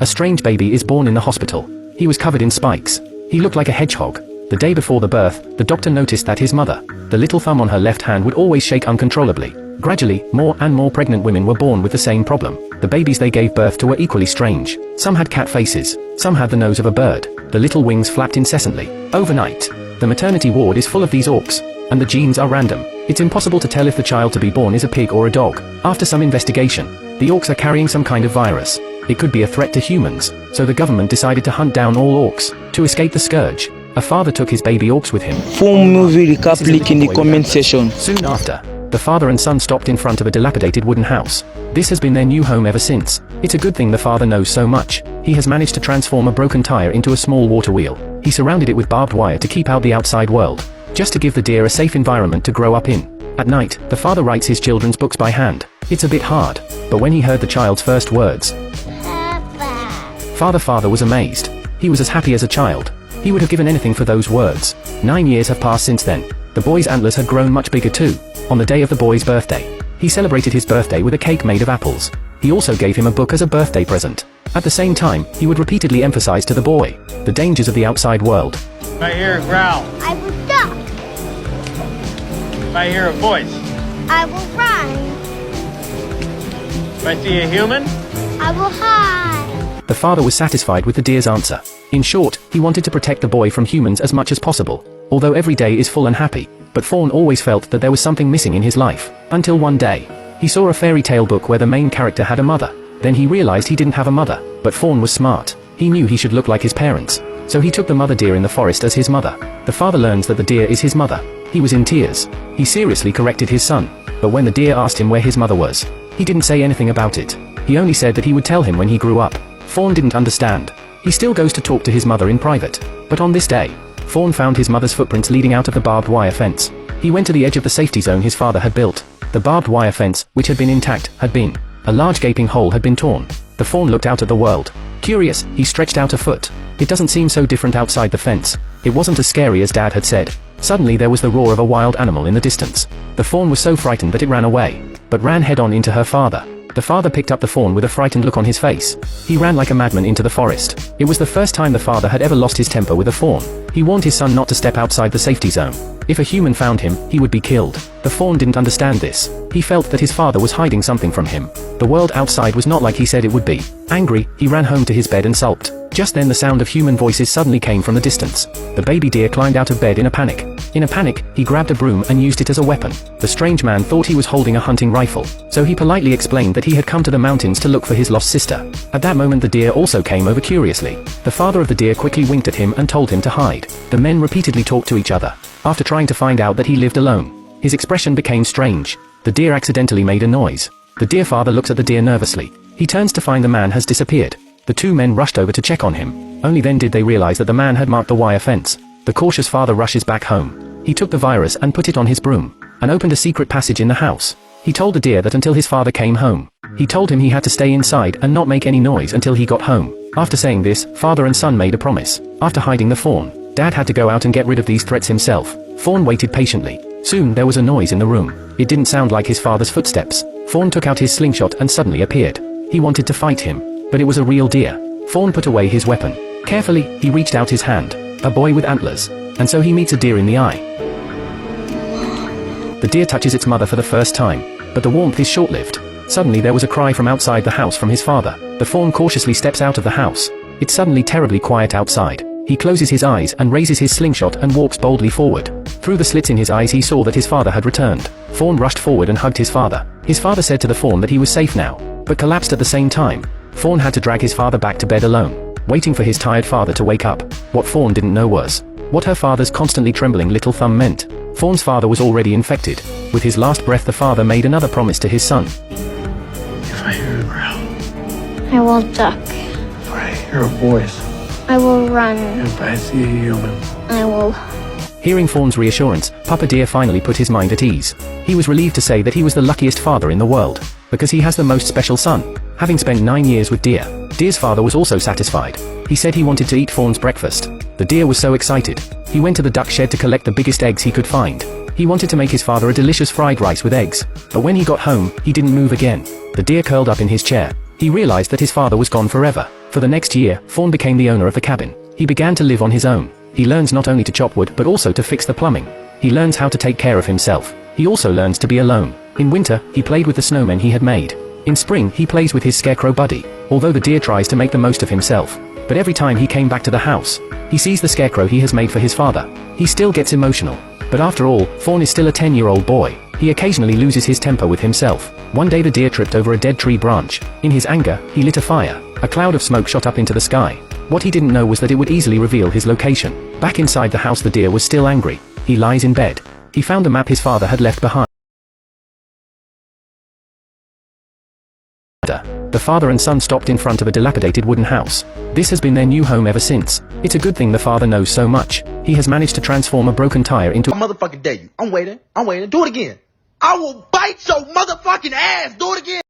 A strange baby is born in the hospital. He was covered in spikes. He looked like a hedgehog. The day before the birth, the doctor noticed that his mother, the little thumb on her left hand, would always shake uncontrollably. Gradually, more and more pregnant women were born with the same problem. The babies they gave birth to were equally strange. Some had cat faces. Some had the nose of a bird. The little wings flapped incessantly. Overnight, the maternity ward is full of these orcs, and the genes are random. It's impossible to tell if the child to be born is a pig or a dog. After some investigation, the orcs are carrying some kind of virus. It could be a threat to humans, so the government decided to hunt down all orcs. To escape the scourge, a father took his baby orcs with him. Full movie recap link in the comment section. Soon after, the father and son stopped in front of a dilapidated wooden house. This has been their new home ever since. It's a good thing the father knows so much. He has managed to transform a broken tire into a small water wheel. He surrounded it with barbed wire to keep out the outside world, just to give the deer a safe environment to grow up in. At night, the father writes his children's books by hand. It's a bit hard, but when he heard the child's first words, Father was amazed. He was as happy as a child. He would have given anything for those words. 9 years have passed since then. The boy's antlers had grown much bigger too. On the day of the boy's birthday, he celebrated his birthday with a cake made of apples. He also gave him a book as a birthday present. At the same time, he would repeatedly emphasize to the boy the dangers of the outside world. If I hear a growl, I will duck. if I hear a voice, I will run. if I see a human, I will hide. The father was satisfied with the deer's answer. In short, he wanted to protect the boy from humans as much as possible. Although every day is full and happy, but Fawn always felt that there was something missing in his life. Until one day, he saw a fairy tale book where the main character had a mother. Then he realized he didn't have a mother, but Fawn was smart. He knew he should look like his parents. So he took the mother deer in the forest as his mother. The father learns that the deer is his mother. He was in tears. He seriously corrected his son. But when the deer asked him where his mother was, he didn't say anything about it. He only said that he would tell him when he grew up. Fawn didn't understand. He still goes to talk to his mother in private. But on this day, Fawn found his mother's footprints leading out of the barbed wire fence. He went to the edge of the safety zone his father had built. The barbed wire fence, which had been intact, had been. A large gaping hole had been torn. The fawn looked out at the world. Curious, he stretched out a foot. It doesn't seem so different outside the fence. It wasn't as scary as Dad had said. Suddenly there was the roar of a wild animal in the distance. The fawn was so frightened that it ran away, but ran head-on into her father. The father picked up the fawn with a frightened look on his face. He ran like a madman into the forest. It was the first time the father had ever lost his temper with a fawn. He warned his son not to step outside the safety zone. If a human found him, he would be killed. The fawn didn't understand this. He felt that his father was hiding something from him. The world outside was not like he said it would be. Angry, he ran home to his bed and sulked. Just then the sound of human voices suddenly came from the distance. The baby deer climbed out of bed in a panic. In a panic, he grabbed a broom and used it as a weapon. The strange man thought he was holding a hunting rifle, so he politely explained that he had come to the mountains to look for his lost sister. At that moment the deer also came over curiously. The father of the deer quickly winked at him and told him to hide. The men repeatedly talked to each other, after trying to find out that he lived alone. His expression became strange. The deer accidentally made a noise. The deer father looks at the deer nervously. He turns to find the man has disappeared. The two men rushed over to check on him. Only then did they realize that the man had marked the wire fence. The cautious father rushes back home. He took the virus and put it on his broom, and opened a secret passage in the house. He told the deer that until his father came home, he told him he had to stay inside and not make any noise until he got home. After saying this, father and son made a promise. After hiding the fawn, Dad had to go out and get rid of these threats himself. Fawn waited patiently. Soon there was a noise in the room. It didn't sound like his father's footsteps. Fawn took out his slingshot and suddenly appeared. He wanted to fight him, but it was a real deer. Fawn put away his weapon. Carefully, he reached out his hand. A boy with antlers. And so he meets a deer in the eye. The deer touches its mother for the first time, but the warmth is short-lived. Suddenly there was a cry from outside the house from his father. The fawn cautiously steps out of the house. It's suddenly terribly quiet outside. He closes his eyes and raises his slingshot and walks boldly forward. Through the slits in his eyes he saw that his father had returned. Fawn rushed forward and hugged his father. His father said to the fawn that he was safe now, but collapsed at the same time. Fawn had to drag his father back to bed alone, waiting for his tired father to wake up. What Fawn didn't know was what her father's constantly trembling little thumb meant. Fawn's father was already infected. With his last breath the father made another promise to his son. if I hear a growl, I will duck. if I hear a voice, I will run. if I see a human, I will. Hearing Fawn's reassurance, Papa Deer finally put his mind at ease. He was relieved to say that he was the luckiest father in the world, because he has the most special son. Having spent 9 years with Deer, Deer's father was also satisfied. He said he wanted to eat Fawn's breakfast. The deer was so excited. He went to the duck shed to collect the biggest eggs he could find. He wanted to make his father a delicious fried rice with eggs. But when he got home, he didn't move again. The deer curled up in his chair. He realized that his father was gone forever. For the next year, Fawn became the owner of the cabin. He began to live on his own. He learns not only to chop wood but also to fix the plumbing. He learns how to take care of himself. He also learns to be alone. In winter, he played with the snowmen he had made. In spring, he plays with his scarecrow buddy, although the deer tries to make the most of himself. But every time he came back to the house, he sees the scarecrow he has made for his father. He still gets emotional. But after all, Fawn is still a 10-year-old boy. He occasionally loses his temper with himself. One day the deer tripped over a dead tree branch. In his anger, he lit a fire. A cloud of smoke shot up into the sky. What he didn't know was that it would easily reveal his location. Back inside the house, the deer was still angry. He lies in bed. He found the map his father had left behind. The father and son stopped in front of a dilapidated wooden house. This has been their new home ever since. It's a good thing the father knows so much. He has managed to transform a broken tire into I motherfucking dare you. I'm waiting. Do it again. I will bite your motherfucking ass. Do it again.